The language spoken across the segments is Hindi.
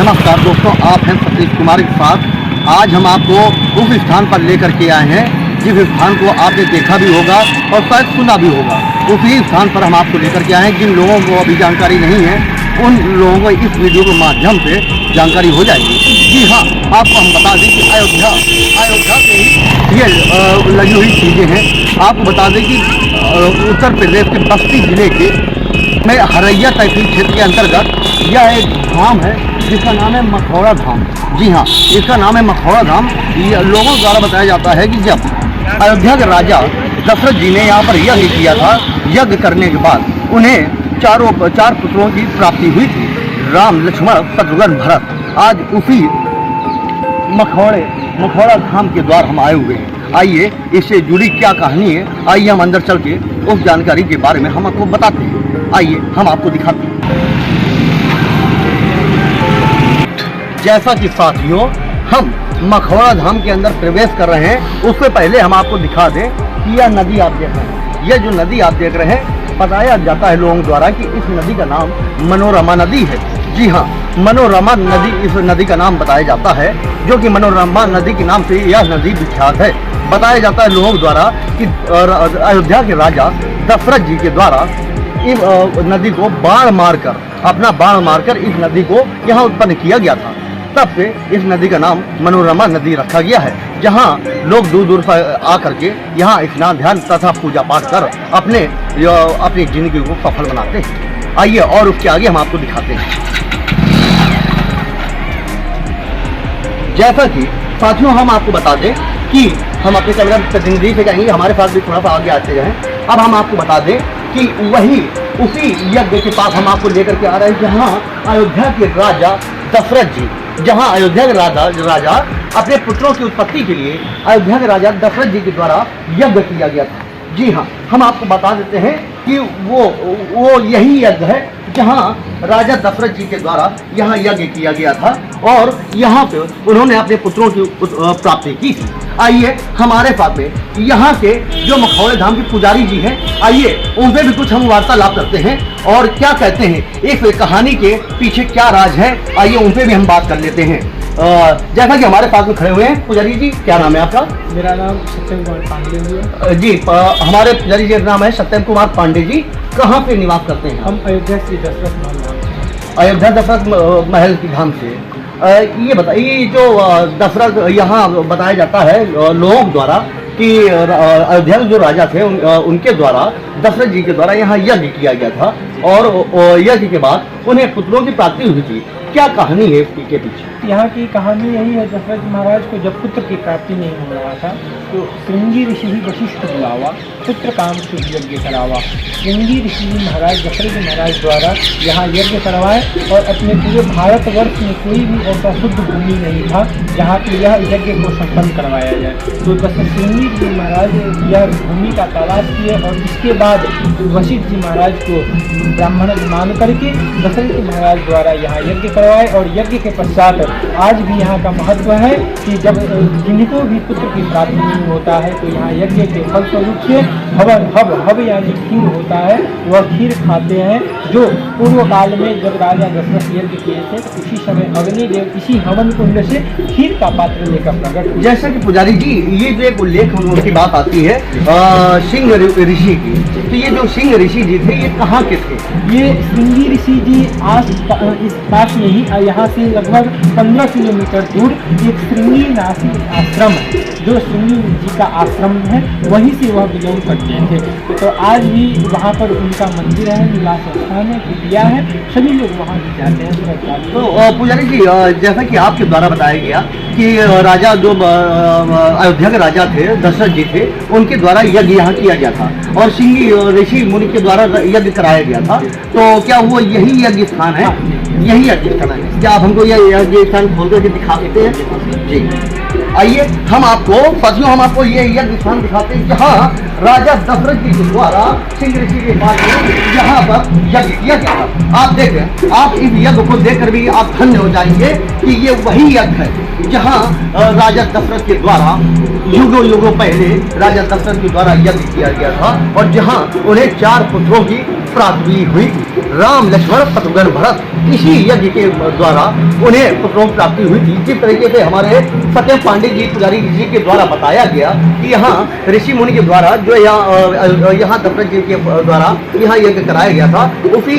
नमस्कार दोस्तों, आप हैं सतीश कुमार के साथ। आज हम आपको उस स्थान पर लेकर के आए हैं जिस स्थान को आपने देखा भी होगा और शायद सुना भी होगा। उसी स्थान पर हम आपको लेकर के आए हैं। जिन लोगों को अभी जानकारी नहीं है उन लोगों को इस वीडियो के माध्यम से जानकारी हो जाएगी। जी हाँ, आपको हम बता दें कि अयोध्या से ही ये लगी हुई चीज़ें हैं। आपको बता दें कि उत्तर प्रदेश के बस्ती जिले के में हरैया तहसील क्षेत्र के अंतर्गत यह एक धाम है जिसका नाम है मखौड़ा धाम। जी हाँ, इसका नाम है मखौड़ा धाम। ये लोगों द्वारा बताया जाता है कि जब अयोध्या के राजा दशरथ जी ने यहाँ पर यज्ञ किया था, यज्ञ करने के बाद उन्हें चार पुत्रों की प्राप्ति हुई थी, राम, लक्ष्मण, शत्रुघ्न, भरत। आज उसी मखौड़ा धाम के द्वार हम आए हुए हैं। आइए इससे जुड़ी क्या कहानी है, आइए हम अंदर चल के उस जानकारी के बारे में हम आपको बताते हैं। आइए हम आपको दिखाते हैं। जैसा कि साथियों हम मखौड़ा धाम के अंदर प्रवेश कर रहे हैं, उससे पहले हम आपको दिखा दें कि यह नदी आप देख रहे हैं। यह जो नदी आप देख रहे हैं, बताया जाता है लोगों द्वारा कि इस नदी का नाम मनोरमा नदी है। जी हाँ, मनोरमा नदी इस नदी का नाम बताया जाता है, जो कि मनोरमा नदी के नाम से यह नदी विख्यात है। बताया जाता है लोगों द्वारा कि अयोध्या के राजा दशरथ जी के द्वारा इस नदी को अपना बाण मारकर इस नदी को यहाँ उत्पन्न किया गया था। तब से इस नदी का नाम मनोरमा नदी रखा गया है, जहाँ लोग दूर दूर से आकर के यहाँ स्नान, ध्यान तथा पूजा पाठ कर अपनी जिंदगी को सफल बनाते हैं। आइए और उसके आगे हम आपको दिखाते हैं। जैसा कि साथियों हम आपको बता दें कि हम अपने कैमरा प्रतिनिधि से कहेंगे हमारे पास भी थोड़ा सा आगे आते जाएं। अब हम आपको बता दें कि उसी यज्ञ के पास हम आपको लेकर के आ रहे हैं, जहाँ अयोध्या के राजा दशरथ जी, जहाँ अयोध्या के राजा अपने पुत्रों की उत्पत्ति के लिए अयोध्या के राजा दशरथ जी के द्वारा यज्ञ किया गया था। जी हाँ, हम आपको बता देते हैं कि वो यही यज्ञ है जहाँ राजा दशरथ जी के द्वारा यहाँ यज्ञ किया गया था और यहाँ पे उन्होंने अपने पुत्रों की प्राप्ति की थी। आइए हमारे साथ में यहाँ के जो मखौड़े धाम के पुजारी जी हैं, आइए उनसे भी कुछ हम वार्तालाप करते हैं और क्या कहते हैं, इस कहानी के पीछे क्या राज है, आइए उनसे भी हम बात कर लेते हैं। जैसा कि हमारे पास में खड़े हुए हैं पुजारी जी, क्या नाम है आपका? मेरा नाम सत्यम कुमार पांडे है जी। हमारे पुजारी जी का नाम है सत्यम कुमार पांडे जी। कहाँ पे निवास करते हैं? हम अयोध्या श्री दशरथ महल, अयोध्या दशरथ महल की धाम से। ये बताइए, जो दशरथ यहाँ बताया जाता है लोगों द्वारा कि अयोध्या के जो राजा थे उनके द्वारा दशरथ जी के द्वारा यहाँ यज्ञ किया गया था और यज्ञ के बाद उन्हें पुत्रों की प्राप्ति हुई थी। क्या कहानी है इसके पीछे? यहाँ की कहानी यही है, दशरथ महाराज को जब पुत्र की प्राप्ति नहीं हो रहा था तो श्रृंगी ऋषि ही वशिष्ठ बुलावा, पुत्र काम शुभ यज्ञ करावा। श्रृंगी ऋषि महाराज दशरथ महाराज द्वारा यहाँ यज्ञ करवाए और अपने पूरे भारतवर्ष में कोई भी ऐसा शुद्ध भूमि नहीं था जहाँ पे यह यज्ञ को संपन्न करवाया जाए। तो श्रृंगी जी महाराज यह भूमि का तलाश किए और इसके बाद वशिष्ठ जी महाराज को ब्राह्मण मान करके दशरथ महाराज द्वारा यहाँ यज्ञ करवाए। और यज्ञ के पश्चात आज भी यहाँ का महत्व है कि जब जिनको भी पुत्र की प्राप्ति नहीं होता है तो यहाँ यज्ञ के फलस्वरूप से हव यानी खीर होता है, वह खीर खाते हैं। जो पूर्व काल में जब राजा दशरथ यज्ञ किए थे तो उसी समय अग्निदेव इसी हवन कुंड से खीर का पात्र लेकर प्रकट। जैसा कि पुजारी जी, ये जो एक उल्लेख की बात आती है सिंह ऋषि की, तो ये जो सिंह ऋषि जी थे ये कहाँ के थे? ये श्रृंगी ऋषि जी इस पास में ही यहाँ से लगभग 15 किलोमीटर दूर एक श्रृंगी नासी आश्रम है, जो श्रृंगी जी का आश्रम है, वहीं से वह बिलोंग करते थे। तो आज भी वहाँ पर उनका मंदिर है, निवास स्थान है, कुटिया है, सभी लोग वहाँ भी जाते हैं। तो पुजारी जी, जैसा कि आपके द्वारा बताया गया कि राजा जो अयोध्या के राजा थे दशरथ जी थे, उनके द्वारा यज्ञ यहाँ किया गया था और सिंगी ऋषि मुनि के द्वारा यज्ञ कराया गया था। तो क्या वो यही यज्ञ स्थान है? यही यज्ञ स्थान है। क्या आप हमको यह यज्ञ स्थान खोल करके दिखा देते हैं? जी आइए हम आपको ये यज्ञ स्थान दिखाते हैं, जहाँ राजा दशरथ जी के द्वारा सिंह ऋषि के पास यहाँ पर यज्ञ किया गया था। आप देखें, आप इस यज्ञ को देखकर भी आप धन्य हो जाएंगे कि ये वही यज्ञ है जहाँ राजा दशरथ के द्वारा युगों पहले राजा दशरथ के द्वारा यज्ञ किया गया था और जहाँ उन्हें 4 पुत्रों की प्राप्ति हुई थी। राम लक्ष्मण शत्रुघ्न भरत इसी यज्ञ के द्वारा उन्हें पुत्रों की प्राप्ति हुई थी। जिस तरीके से हमारे सत्यम पांडे जी पुजारी जी के द्वारा बताया गया कि यहाँ ऋषि मुनि के द्वारा जो यहाँ दशरथ जी के द्वारा यहाँ यज्ञ कराया गया था, उसी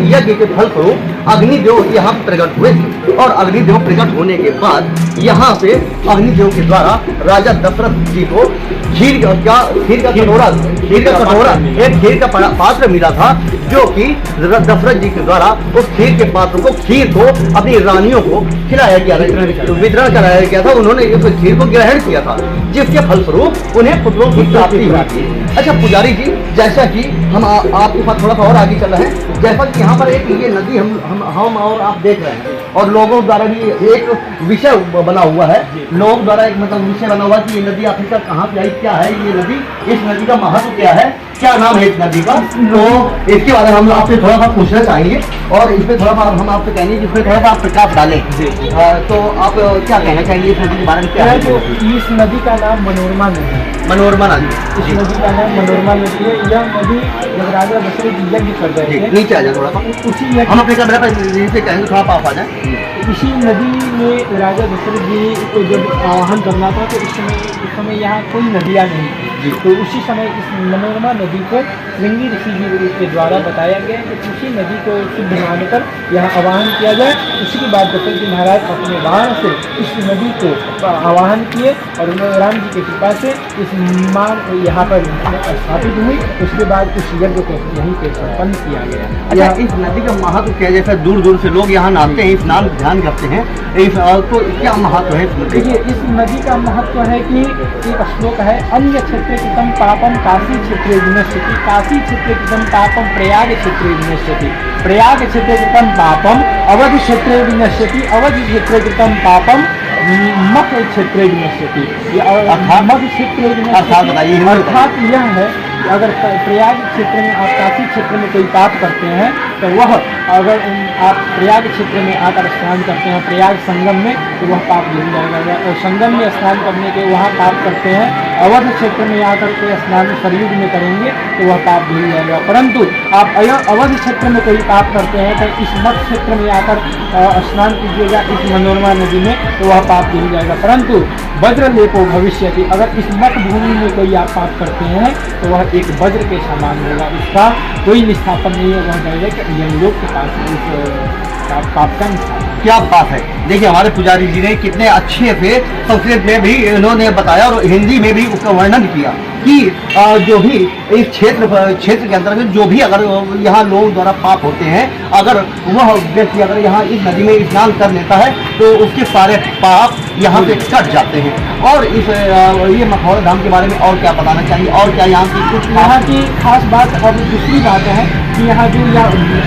यज्ञ के फल स्वरूप अग्निदेव यहाँ प्रकट हुए थे। और अग्निदेव प्रकट होने के बाद यहाँ पे अग्निदेव के द्वारा राजा दशरथ जी को खीर का कटोरा एक खीर का पात्र मिला था, जो कि दशरथ जी के द्वारा उस खीर के पात्र को अपनी रानियों को खिलाया गया था, वितरण कराया गया था। उन्होंने इस खीर को ग्रहण किया था, जिसके फलस्वरूप उन्हें पुत्रों की प्राप्ति हुई थी। अच्छा पुजारी जी, जैसा कि हम आपके साथ थोड़ा सा और आगे चल रहे हैं, जैसा कि यहाँ पर एक ये नदी हम और आप देख रहे हैं, और लोगों द्वारा भी एक विषय बना हुआ है, लोगों द्वारा एक मतलब विषय बना हुआ कि ये नदी आखिरकार कहाँ से आई, क्या है ये नदी, इस नदी का महत्व क्या है, क्या नाम है इस नदी का। तो इसके बारे में हम आपसे थोड़ा सा पूछना चाहेंगे, और इसमें थोड़ा सा हम आपसे कहेंगे जिसमें थोड़ा सा आप प्रकाश डालें। तो आप क्या कहना चाहेंगे इस नदी के बारे में, क्या है? इस नदी का नाम मनोरमा नदी है। मनोरमा नदी, इस नदी का नाम मनोरमा नदी है। यह नदी जब राजा दशरथ यज्ञ कर रहे थे, नीचे आ जाए थोड़ा सा, उसी हम अपने कैमरा पर नीचे कहेंगे, थोड़ा पास आ जाए। इसी नदी में राजा दशरथ जी को जब आवाहन करना था, तो उस समय यहाँ कोई नदियाँ नहीं थी। तो उसी समय इस मनोरमा नदी को श्रृंगी ऋषि जी के द्वारा बताया गया कि उसी नदी को शुद्ध मानकर यहाँ आवाहन किया जाए। उसी के बाद दशरथ जी महाराज अपने बाण से इस नदी को आवाहन किए, और राम जी की कृपा से इस मान यहाँ पर स्थापित हुई। उसके बाद उस यज्ञ को यहीं पे संपन्न किया गया। अच्छा, इस नदी का महत्व क्या है? जैसे दूर दूर से लोग यहाँ नहाते हैं, स्नान ध्यान करते हैं, तो क्या महत्व है? देखिए, इस नदी का महत्व है कि एक श्लोक है, अन्य क्षेत्र कृतम पापम काशी क्षेत्रे विनश्यति, काशी क्षेत्रे कृतम पापम प्रयाग क्षेत्रे विनश्यति, प्रयाग क्षेत्रे कृतम पापम अवध क्षेत्रे विनश्यति, अवध क्षेत्रे कृतम पापम मख क्षेत्रे विनश्यति। मख क्षेत्रे विनश्यति अर्थात यह है कि अगर प्रयाग क्षेत्र में आप काशी क्षेत्र में कोई पाप करते हैं, तो वह अगर आप प्रयाग क्षेत्र में आकर स्नान करते हैं, प्रयाग संगम में, तो वह पाप धुल जाएगा। और संगम में स्नान करने के वहाँ पाप करते हैं, अवध क्षेत्र में आकर के स्नान सरयुग में करेंगे तो वह पाप धुल जाएगा। परंतु आप अवध क्षेत्र में कोई पाप करते हैं, तो इस मठ क्षेत्र में आकर स्नान कीजिएगा इस मनोरमा नदी में, तो वह पाप धुल जाएगा। परंतु वज्र लेपो भविष्यति, अगर इस मठ भूमि में कोई आप पाप करते हैं, तो वह एक वज्र के समान होगा, इसका कोई निस्थापन नहीं है, वह डायरेक्ट यमलोक के पास इस पाप का निस्थापन। क्या बात है! देखिए हमारे पुजारी जी ने कितने अच्छे से संस्कृत में भी इन्होंने बताया और हिंदी में भी उसका वर्णन किया कि जो भी इस क्षेत्र के अंतर्गत जो भी अगर यहाँ लोगों द्वारा पाप होते हैं, अगर वह व्यक्ति अगर यहाँ इस नदी में स्नान कर लेता है, तो उसके सारे पाप यहाँ से कट जाते हैं। और इस ये मखौड़ा धाम के बारे में और क्या बताना चाहिए, और क्या यहाँ की कुछ यहाँ की खास बात और दूसरी बात है कि यहाँ जो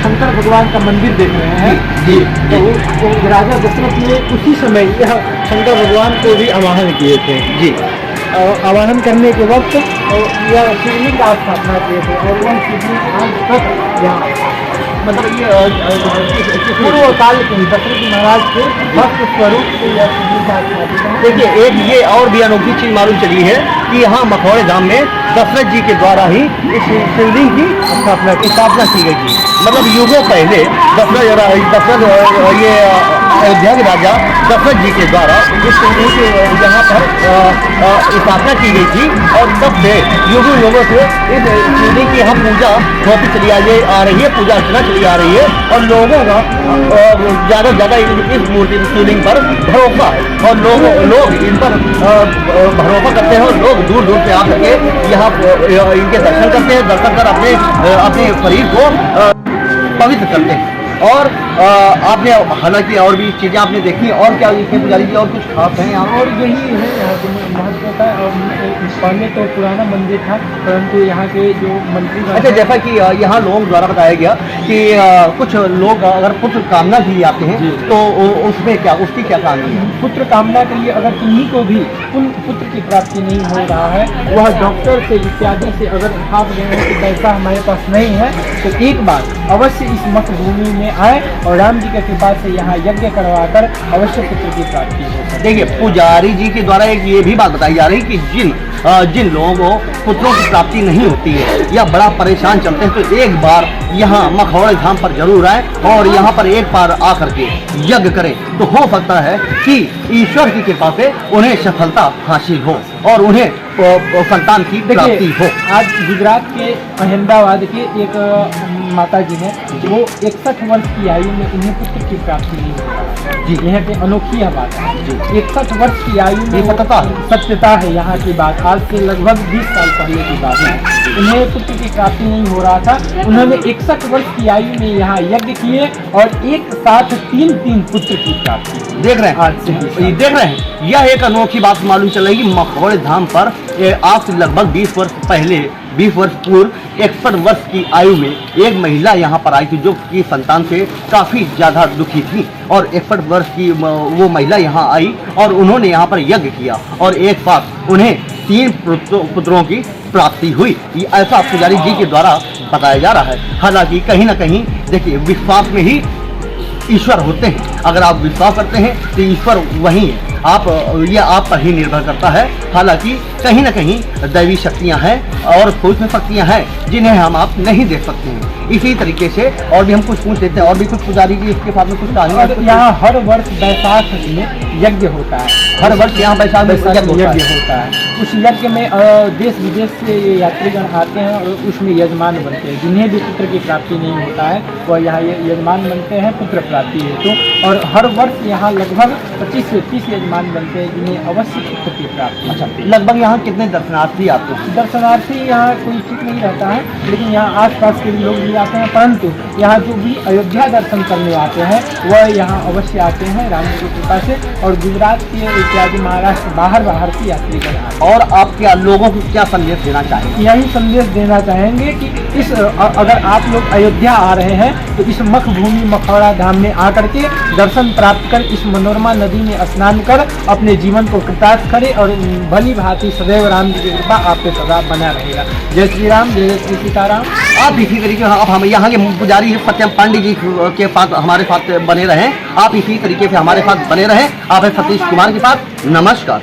शंकर भगवान का मंदिर देख रहे हैं जी, तो राजा दशरथ ने उसी समय यह शंकर भगवान को भी आवाहन किए थे जी। आवाहन करने के वक्त यह शिवलिंग का स्थापना किए थे, और वह शिवलिंग आज तक यहाँ मतलब ये पूर्व काल के दशरथ महाराज के भक्त स्वरूप से यह शिवलिंग का स्थापित है। देखिए एक ये और भी अनोखी चीज मालूम चली है कि यहाँ मखौड़े धाम में दशरथ जी के द्वारा ही इस शिवलिंग की स्थापना की गई थी। मतलब युगों पहले दशरथ ये अयोध्या के राजा दशरथ जी के द्वारा इस शिवलिंग की यहाँ पर स्थापना की गई थी, और तब से युगों से इस शिवलिंग की हम पूजा होती चली आ रही है, पूजा अर्चना चली आ रही है, और लोगों का ज़्यादा से ज़्यादा इस मूर्ति शिवलिंग पर भरोसा है, और लोग इन पर भरोसा करते हैं, और लोग दूर दूर से आकर के यहाँ इनके दर्शन करते हैं, दर्शन कर अपने शरीर को पवित्र करते हैं। और आपने हालांकि और भी चीज़ें आपने देखी, और क्या इसमें पुजारी जी और कुछ खास है यहाँ? और यही है यहाँ के महत्वता। और पहले तो पुराना मंदिर था, परंतु यहाँ के जो मंत्री, अच्छा जैसा कि यहाँ लोगों द्वारा बताया गया कि कुछ लोग अगर पुत्र कामना के लिए आते हैं, तो उसमें क्या उसकी क्या कहानी है? पुत्र कामना के लिए अगर किन्हीं को भी पुत्र की प्राप्ति नहीं हो रहा है, वह डॉक्टर से इत्यादि से अगर भाग रहे हैं कि पैसा हमारे पास नहीं है, तो एक बार अवश्य इस मठ भूमि में में आए और राम जी के कृपा से यहाँ यज्ञ करवाकर अवश्य पुत्र की प्राप्ति हो सके। देखिए पुजारी जी के द्वारा एक ये भी बात बताई जा रही कि जिन लोगों को पुत्रों की प्राप्ति नहीं होती है या बड़ा परेशान चलते हैं तो एक बार यहाँ मखौड़े धाम पर जरूर आए और यहाँ पर एक बार आकर के यज्ञ करें तो हो सकता है कि ईश्वर की कृपा से उन्हें सफलता हासिल हो और उन्हें संतान की प्राप्ति हो। आज गुजरात के अहमदाबाद के एक माता जी हैं, वो 61 वर्ष की आयु में उन्हें पुत्र की प्राप्ति नहीं हो रहा जी। यह पे अनोखी है बात है जी। 61 वर्ष की आयु में सत्यता है यहाँ की बात। आज से लगभग 20 साल पहले की बात है। उन्हें पुत्र की प्राप्ति नहीं हो रहा था। उन्होंने 61 वर्ष की आयु में यहाँ यज्ञ किए और एक साथ 3 पुत्र की प्राप्ति। देख रहे हैं आज से देख रहे हैं, यह एक अनोखी बात मालूम चल रही है। मखौड़े धाम पर आज से लगभग 20 वर्ष पहले 20 वर्ष पूर्व 61 वर्ष की आयु में एक महिला यहाँ पर आई थी जो कि संतान से काफ़ी ज़्यादा दुखी थी और 61 वर्ष की वो महिला यहाँ आई और उन्होंने यहाँ पर यज्ञ किया और एक साथ उन्हें 3 पुत्रों की प्राप्ति हुई। ये ऐसा पुजारी जी के द्वारा बताया जा रहा है। हालांकि कहीं ना कहीं देखिए विश्वास में ही ईश्वर होते हैं। अगर आप विश्वास करते हैं तो ईश्वर वही है। ये आप पर ही निर्भर करता है। हालांकि कहीं ना कहीं दैवी शक्तियां हैं और सूक्ष्म शक्तियां हैं जिन्हें हम आप नहीं देख सकते हैं। इसी तरीके से और भी हम कुछ पूछ लेते हैं और भी कुछ पुजारी जी इसके साथ में कुछ कहानी। यहाँ हर वर्ष बैसाख में यज्ञ होता है। हर वर्ष यहाँ बैसाख में यज्ञ होता है। उस यज्ञ में देश विदेश से यात्रीगण आते हैं और उसमें यजमान बनते हैं। जिन्हें भी पुत्र की प्राप्ति नहीं होता है वह यहाँ यजमान बनते हैं पुत्र प्राप्ति हेतु। और हर वर्ष यहाँ लगभग 25 से 30 यजमान बनते हैं जिन्हें अवश्य पुत्र की प्राप्ति। अच्छा, लगभग यहाँ कितने दर्शनार्थी आते हैं? दर्शनार्थी यहाँ कोई ठीक नहीं रहता है, लेकिन यहाँ आसपास के लोग भी आते हैं। परंतु यहाँ जो भी अयोध्या दर्शन करने आते हैं वह यहाँ अवश्य आते हैं राम जी की कृपा से। और गुजरात के इत्यादि महाराष्ट्र बाहर की यात्रीगण आते हैं। और आप क्या लोगों को क्या संदेश देना चाहेंगे? यही संदेश देना चाहेंगे कि इस अगर आप लोग अयोध्या आ रहे हैं तो इस मख भूमि मखौड़ा धाम में आकर के दर्शन प्राप्त कर इस मनोरमा नदी में स्नान कर अपने जीवन को कृतार्थ करें और भली भांति सदैव राम जी की कृपा आप पे सदा बना रहेगा। जय श्री राम, जय श्री सीताराम। आप इसी तरीके से हम यहाँ के पुजारी सत्यम पांडे जी के साथ हमारे साथ बने रहें। आप इसी तरीके से हमारे साथ बने रहें। आप सतीश कुमार के साथ नमस्कार।